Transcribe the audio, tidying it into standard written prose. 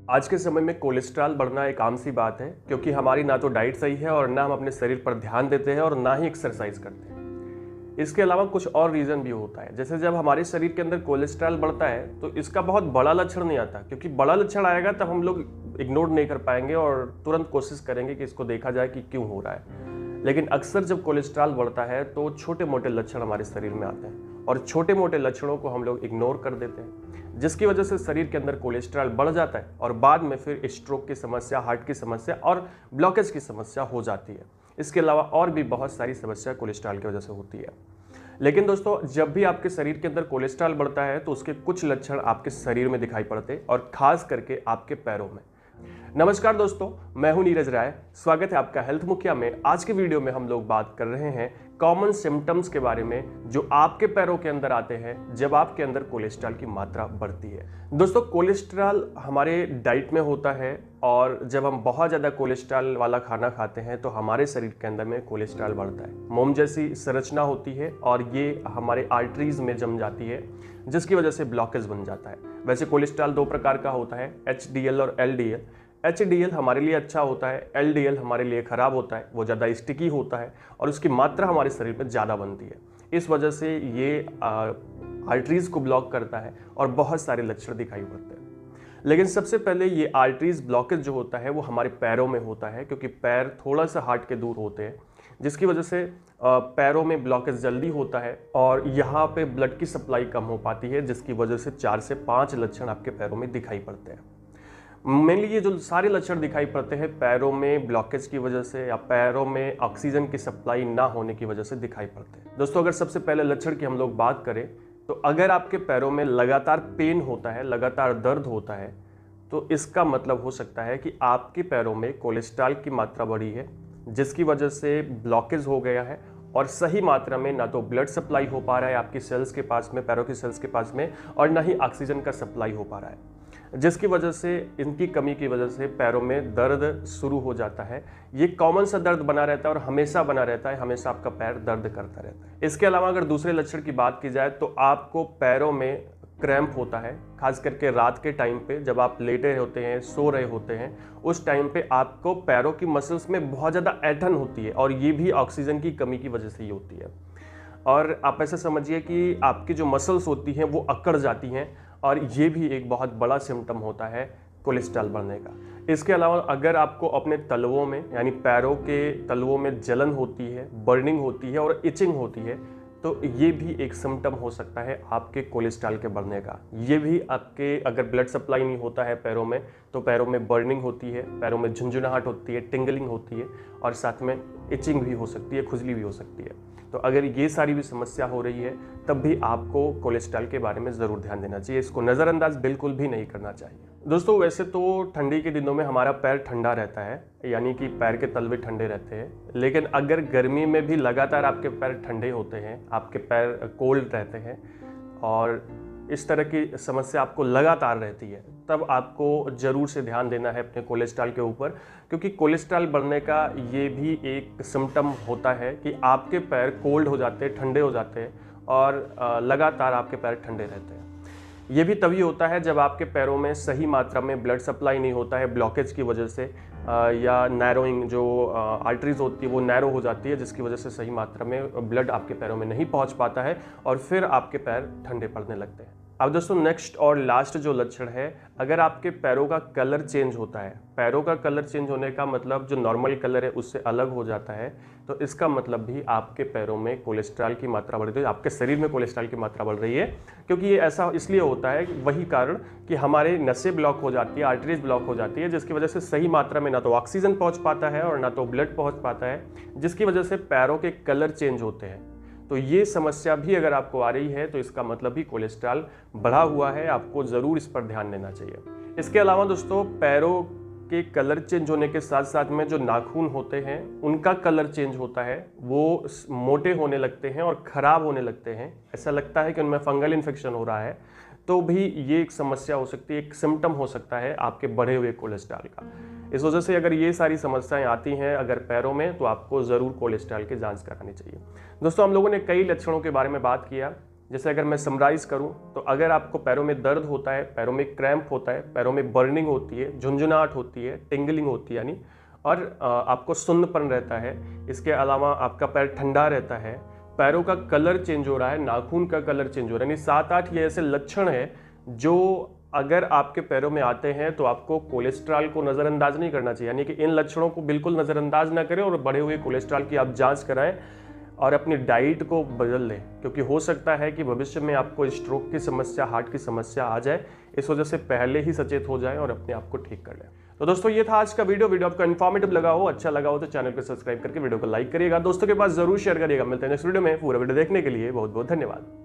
आज के समय में कोलेस्ट्रॉल बढ़ना एक आम सी बात है क्योंकि हमारी ना तो डाइट सही है और ना हम अपने शरीर पर ध्यान देते हैं और ना ही एक्सरसाइज करते हैं। इसके अलावा कुछ और रीज़न भी होता है, जैसे जब हमारे शरीर के अंदर कोलेस्ट्रॉल बढ़ता है तो इसका बहुत बड़ा लक्षण नहीं आता, क्योंकि बड़ा लक्षण आएगा तब हम लोग इग्नोर नहीं कर पाएंगे और तुरंत कोशिश करेंगे कि इसको देखा जाए कि क्यों हो रहा है। लेकिन अक्सर जब कोलेस्ट्रॉल बढ़ता है तो छोटे मोटे लक्षण हमारे शरीर में आते हैं और छोटे मोटे लक्षणों को हम लोग इग्नोर कर देते हैं, जिसकी वजह से शरीर के अंदर कोलेस्ट्रॉल बढ़ जाता है और बाद में फिर स्ट्रोक की समस्या, हार्ट की समस्या और ब्लॉकेज की समस्या हो जाती है। इसके अलावा और भी बहुत सारी समस्या कोलेस्ट्रॉल की वजह से होती है। लेकिन दोस्तों, जब भी आपके शरीर के अंदर कोलेस्ट्रॉल बढ़ता है तो उसके कुछ लक्षण आपके शरीर में दिखाई पड़ते हैं और खास करके आपके पैरों में। नमस्कार दोस्तों, मैं हूं नीरज राय। स्वागत है आपका हेल्थ मुखिया में। आज के वीडियो में हम लोग बात कर रहे हैं कॉमन सिम्टम्स के बारे में जो आपके पैरों के अंदर आते हैं जब आपके अंदर कोलेस्ट्रॉल की मात्रा बढ़ती है। दोस्तों, कोलेस्ट्रॉल हमारे डाइट में होता है और जब हम बहुत ज़्यादा कोलेस्ट्रॉल वाला खाना खाते हैं तो हमारे शरीर के अंदर में कोलेस्ट्रॉल बढ़ता है। मोम जैसी संरचना होती है और ये हमारे आर्टरीज में जम जाती है, जिसकी वजह से ब्लॉकेज बन जाता है। वैसे कोलेस्ट्रॉल दो प्रकार का होता है, HDL और LDL। HDL हमारे लिए अच्छा होता है, LDL हमारे लिए ख़राब होता है। वो ज़्यादा स्टिकी होता है और उसकी मात्रा हमारे शरीर में ज़्यादा बनती है। इस वजह से ये आर्टरीज़ को ब्लॉक करता है और बहुत सारे लक्षण दिखाई पड़ते हैं। लेकिन सबसे पहले ये आर्टरीज ब्लॉकेज जो होता है वो हमारे पैरों में होता है, क्योंकि पैर थोड़ा सा हार्ट के दूर होते हैं, जिसकी वजह से पैरों में ब्लॉकेज जल्दी होता है और यहाँ पे ब्लड की सप्लाई कम हो पाती है, जिसकी वजह से 4 से 5 लक्षण आपके पैरों में दिखाई पड़ते हैं। मेनली ये जो सारे लक्षण दिखाई पड़ते हैं पैरों में ब्लॉकेज की वजह से या पैरों में ऑक्सीजन की सप्लाई ना होने की वजह से दिखाई पड़ते हैं। दोस्तों, अगर सबसे पहले लक्षण की हम लोग बात करें तो अगर आपके पैरों में लगातार पेन होता है, लगातार दर्द होता है, तो इसका मतलब हो सकता है कि आपके पैरों में कोलेस्ट्रॉल की मात्रा बढ़ी है, जिसकी वजह से ब्लॉकेज हो गया है और सही मात्रा में ना तो ब्लड सप्लाई हो पा रहा है आपकी सेल्स के पास में, पैरों की सेल्स के पास में, और ना ही ऑक्सीजन का सप्लाई हो पा रहा है, जिसकी वजह से इनकी कमी की वजह से पैरों में दर्द शुरू हो जाता है। ये कॉमन सा दर्द बना रहता है और हमेशा बना रहता है, हमेशा आपका पैर दर्द करता रहता है। इसके अलावा अगर दूसरे लक्षण की बात की जाए तो आपको पैरों में क्रैम्प होता है, खास करके रात के टाइम पे जब आप लेटे होते हैं, सो रहे होते हैं, उस टाइम पे आपको पैरों की मसल्स में बहुत ज़्यादा ऐंठन होती है और ये भी ऑक्सीजन की कमी की वजह से ही होती है। और आप ऐसा समझिए कि आपकी जो मसल्स होती हैं वो अकड़ जाती हैं और ये भी एक बहुत बड़ा सिम्टम होता है कोलेस्ट्रॉल बढ़ने का। इसके अलावा अगर आपको अपने तलवों में यानी पैरों के तलवों में जलन होती है, बर्निंग होती है और इचिंग होती है, तो ये भी एक सिम्टम हो सकता है आपके कोलेस्ट्रॉल के बढ़ने का। ये भी आपके अगर ब्लड सप्लाई नहीं होता है पैरों में तो पैरों में बर्निंग होती है, पैरों में झुंझुनाहट होती है, टिंगलिंग होती है और साथ में इचिंग भी हो सकती है, खुजली भी हो सकती है। तो अगर ये सारी भी समस्या हो रही है तब भी आपको कोलेस्ट्रॉल के बारे में ज़रूर ध्यान देना चाहिए। इसको नज़रअंदाज बिल्कुल भी नहीं करना चाहिए। दोस्तों, वैसे तो ठंडी के दिनों में हमारा पैर ठंडा रहता है, यानी कि पैर के तलवे ठंडे रहते हैं। लेकिन अगर गर्मी में भी लगातार आपके पैर ठंडे होते हैं, आपके पैर कोल्ड रहते हैं और इस तरह की समस्या आपको लगातार रहती है, तब आपको ज़रूर से ध्यान देना है अपने कोलेस्ट्रॉल के ऊपर, क्योंकि कोलेस्ट्रॉल बढ़ने का ये भी एक सिम्टम होता है कि आपके पैर कोल्ड हो जाते हैं, ठंडे हो जाते हैं और लगातार आपके पैर ठंडे रहते हैं। ये भी तभी होता है जब आपके पैरों में सही मात्रा में ब्लड सप्लाई नहीं होता है ब्लॉकेज की वजह से, या नैरोइंग जो आर्टरीज होती है वो नैरो हो जाती है, जिसकी वजह से सही मात्रा में ब्लड आपके पैरों में नहीं पहुंच पाता है और फिर आपके पैर ठंडे पड़ने लगते हैं। अब दोस्तों, नेक्स्ट और लास्ट जो लक्षण है, अगर आपके पैरों का कलर चेंज होता है, पैरों का कलर चेंज होने का मतलब जो नॉर्मल कलर है उससे अलग हो जाता है, तो इसका मतलब भी आपके पैरों में कोलेस्ट्रॉल की मात्रा बढ़ रही है, आपके शरीर में कोलेस्ट्रॉल की मात्रा बढ़ रही है। क्योंकि ये ऐसा इसलिए होता है, वही कारण कि हमारे नसें ब्लॉक हो जाती है, आर्टरीज ब्लॉक हो जाती है, जिसकी वजह से सही मात्रा में ना तो ऑक्सीजन पहुँच पाता है और ना तो ब्लड पहुँच पाता है, जिसकी वजह से पैरों के कलर चेंज होते हैं। तो ये समस्या भी अगर आपको आ रही है तो इसका मतलब भी कोलेस्ट्रॉल बढ़ा हुआ है, आपको ज़रूर इस पर ध्यान देना चाहिए। इसके अलावा दोस्तों, पैरों के कलर चेंज होने के साथ साथ में जो नाखून होते हैं उनका कलर चेंज होता है, वो मोटे होने लगते हैं और ख़राब होने लगते हैं। ऐसा लगता है कि उनमें फंगल इन्फेक्शन हो रहा है, तो भी ये एक समस्या हो सकती है, एक सिम्टम हो सकता है आपके बढ़े हुए कोलेस्ट्रॉल का। इस वजह से अगर ये सारी समस्याएं आती हैं अगर पैरों में, तो आपको ज़रूर कोलेस्ट्रॉल की जांच करानी चाहिए। दोस्तों, हम लोगों ने कई लक्षणों के बारे में बात किया जैसे अगर मैं समराइज़ करूं तो अगर आपको पैरों में दर्द होता है, पैरों में क्रैम्प होता है, पैरों में बर्निंग होती है, झुंझुनाहट होती है, टिंगलिंग होती है यानी, और आपको सुन्नपन रहता है, इसके अलावा आपका पैर ठंडा रहता है, पैरों का कलर चेंज हो रहा है, नाखून का कलर चेंज हो रहा है, यानी 7-8 ये ऐसे लक्षण हैं जो अगर आपके पैरों में आते हैं तो आपको कोलेस्ट्रॉल को नज़रअंदाज नहीं करना चाहिए। यानी कि इन लक्षणों को बिल्कुल नज़रअंदाज ना करें और बढ़े हुए कोलेस्ट्रॉल की आप जांच कराएं और अपनी डाइट को बदल लें, क्योंकि हो सकता है कि भविष्य में आपको स्ट्रोक की समस्या, हार्ट की समस्या आ जाए। इस वजह से पहले ही सचेत हो जाएं और अपने आप को ठीक कर लें। तो दोस्तों ये था आज का वीडियो आपको इन्फॉर्मेटिव लगा हो, अच्छा लगा हो तो चैनल को सब्सक्राइब करके वीडियो को लाइक करिएगा, दोस्तों के पास जरूर शेयर करिएगा। मिलते हैं नेक्स्ट वीडियो में। पूरा वीडियो देखने के लिए बहुत बहुत धन्यवाद।